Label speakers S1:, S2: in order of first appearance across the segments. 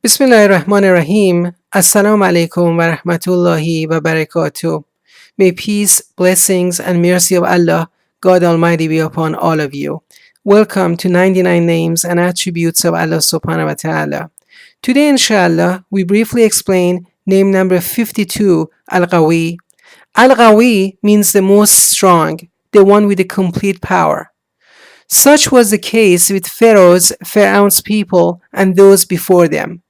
S1: Bismillahirrahmanirrahim. Assalamu alaikum wa rahmatullahi wa barakatuh. May peace, blessings, and mercy of Allah, God Almighty, be upon all of you. Welcome to 99 Names and Attributes of Allah subhanahu wa ta'ala. Today, inshallah, we briefly explain name number 52, Al-Qawi. Al-Qawi means the most strong, the one with the complete power. Such was the case with Pharaoh's people, and those before them.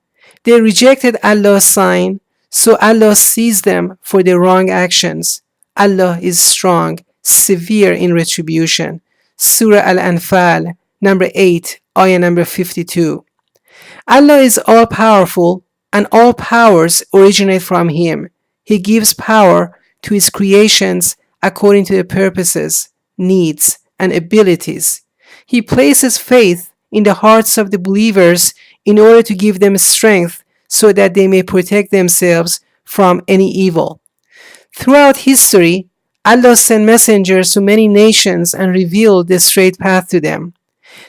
S1: They rejected Allah's sign, so Allah seized them for their wrong actions. Allah is strong, severe in retribution. Surah Al-Anfal, number 8, ayah number 52. Allah is all-powerful, and all powers originate from Him. He gives power to His creations according to their purposes, needs, and abilities. He places faith in the hearts of the believers in order to give them strength so that they may protect themselves from any evil. Throughout history, Allah sent messengers to many nations and revealed the straight path to them.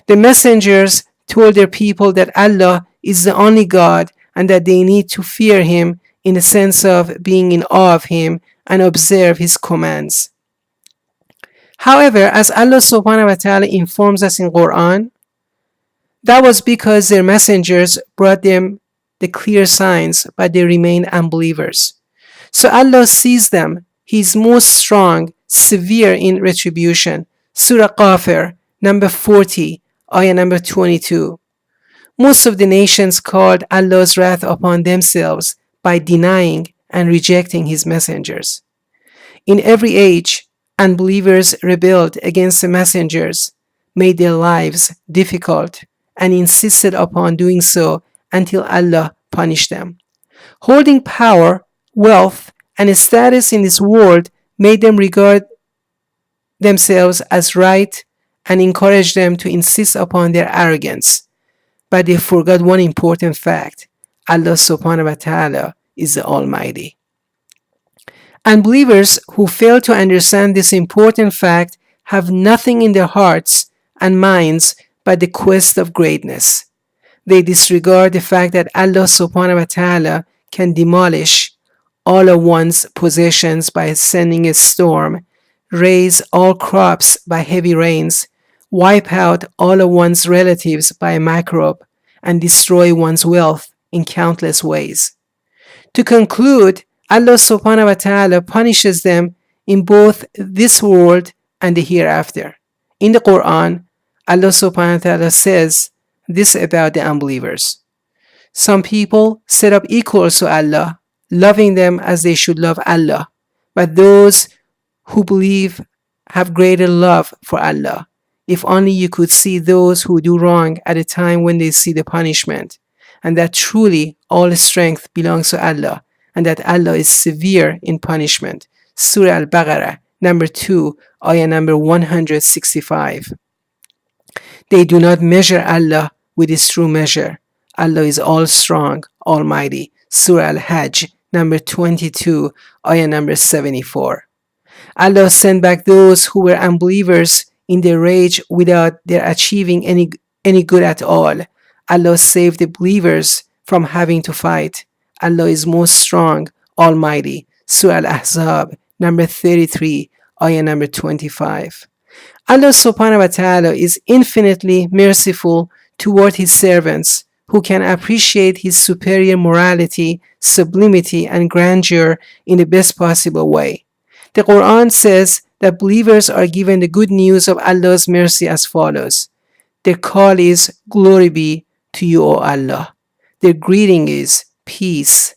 S1: The messengers told their people that Allah is the only God and that they need to fear Him in the sense of being in awe of Him and observe His commands. However, as Allah subhanahu wa ta'ala informs us in Quran, that was because their messengers brought them the clear signs, but they remained unbelievers. So Allah sees them. He is most strong, severe in retribution. Surah Ghafir, number 40, ayah number 22. Most of the nations called Allah's wrath upon themselves by denying and rejecting His messengers. In every age, unbelievers rebelled against the messengers, made their lives difficult, and insisted upon doing so until Allah punished them. Holding power, wealth, and status in this world made them regard themselves as right and encouraged them to insist upon their arrogance. But they forgot one important fact: Allah subhanahu wa ta'ala is the Almighty. Unbelievers who fail to understand this important fact have nothing in their hearts and minds but the quest of greatness. They disregard the fact that Allah subhanahu wa ta'ala can demolish all of one's possessions by sending a storm, raise all crops by heavy rains, wipe out all of one's relatives by a microbe, and destroy one's wealth in countless ways. To conclude, Allah subhanahu wa ta'ala punishes them in both this world and the hereafter. In the Quran, Allah subhanahu wa ta'ala says this about the unbelievers: some people set up equals to Allah, loving them as they should love Allah, but those who believe have greater love for Allah. If only you could see those who do wrong at a time when they see the punishment, and that truly all strength belongs to Allah, and that Allah is severe in punishment. Surah Al-Baqarah, number 2, ayah number 165. They do not measure Allah with His true measure. Allah is all strong, almighty. Surah Al-Hajj, number 22, ayah number 74. Allah sent back those who were unbelievers in their rage without their achieving any good at all. Allah saved the believers from having to fight. Allah is most strong, almighty. Surah Al-Ahzab, number 33, ayah number 25. Allah subhanahu wa ta'ala is infinitely merciful toward His servants who can appreciate His superior morality, sublimity, and grandeur in the best possible way. The Quran says that believers are given the good news of Allah's mercy as follows. Their call is, "Glory be to you, O Allah." Their greeting is, "Peace."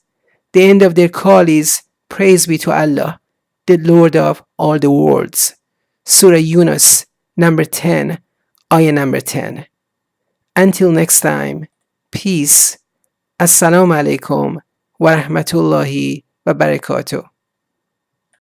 S1: The end of their call is, "Praise be to Allah, the Lord of all the worlds." Surah Yunus, number 10, ayah number 10. Until next time, peace. Assalamu alaikum wa rahmatullahi wa barakatuh.